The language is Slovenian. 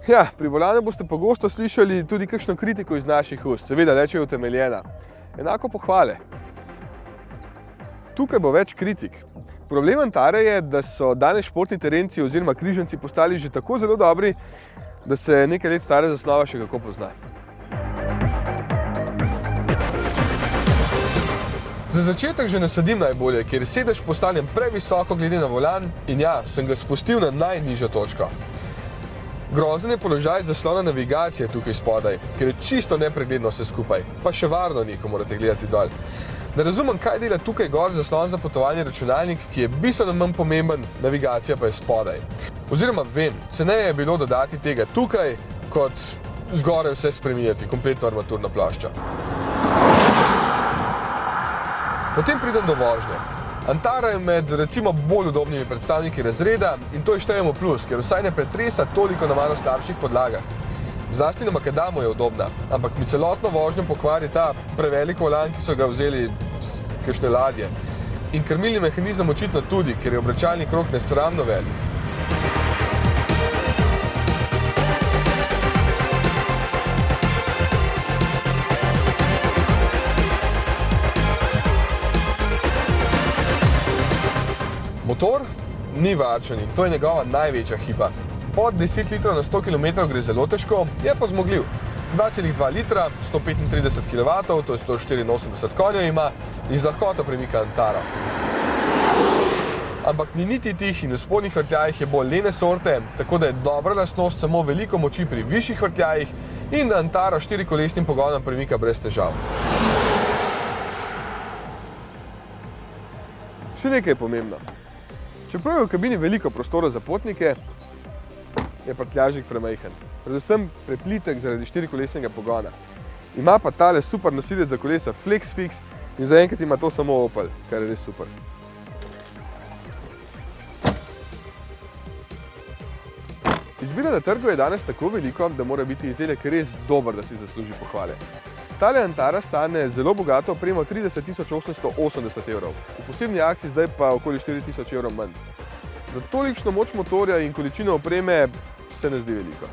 Ja, pri volanu boste pogosto slišali tudi kakšno kritiko iz naših ust, seveda le, če je utemeljena. Enako pohvale. Tukaj bo več kritik. Problem Antare je, da so danes športni terenci oziroma križanci postali že tako zelo dobri, da se nekaj let stara zasnova še kako pozna. Za začetek že nasadim najbolje, ker sedež postavljam previsoko glede na volan in ja, sem ga spustil na najnižjo točko. Grozen je položaj zaslona navigacije tukaj spodaj, ker je čisto nepregledno vse skupaj, pa še varno ni, ko morate gledati dol. Ne razumem, kaj dela tukaj gor zaslon za potovanje računalnik, ki je bistveno manj pomemben, navigacija pa je spodaj. Oziroma vem, ceneje je bilo dodati tega tukaj, kot zgoraj vse spreminjati, kompletno armaturno ploščo. Potem pridem do vožnje. Antara je med recimo bolj udobnimi predstavniki razreda in to je štejemo plus, ker vsaj ne pretresa toliko na malo slabših podlagah. Zlasti na makadamu je udobna, ampak mi celotno vožnjo pokvari ta prevelik volan, ki so ga vzeli kakšne ladje. In krmilni mehanizem očitno tudi, ker je obračalni krog nesramno velik. Motor ni varčen in to je njegova največja hiba. Pod 10 litrov na 100 km gre zelo težko, je pa zmogljiv. 2,2 litra, 135 kW, to je 184 konjev ima in z lahkoto premika Antaro. Ampak ni niti tih in v spodnjih vrtljajih je bolj lene sorte, tako da je dobra lastnost samo veliko moči pri višjih vrtljajih in da Antaro 4-kolesnim pogonom premika brez težav. Še nekaj je pomembno. Čeprav je v kabini veliko prostora za potnike, je prtljažnik premajhen. Predvsem preplitek zaradi 4-kolesnega pogona. Ima pa tale super nosilec za kolesa FlexFix in zaenkrat ima to samo Opel, kar je res super. Izbira na trgu je danes tako veliko, da mora biti izdelek res dober, da si zasluži pohvale. Tale Antara stane zelo bogato opremo 30.880 evrov. V posebni akciji zdaj pa okoli 4.000 evrov manj. Za tolikšno moč motorja in količino opreme se ne zdi veliko.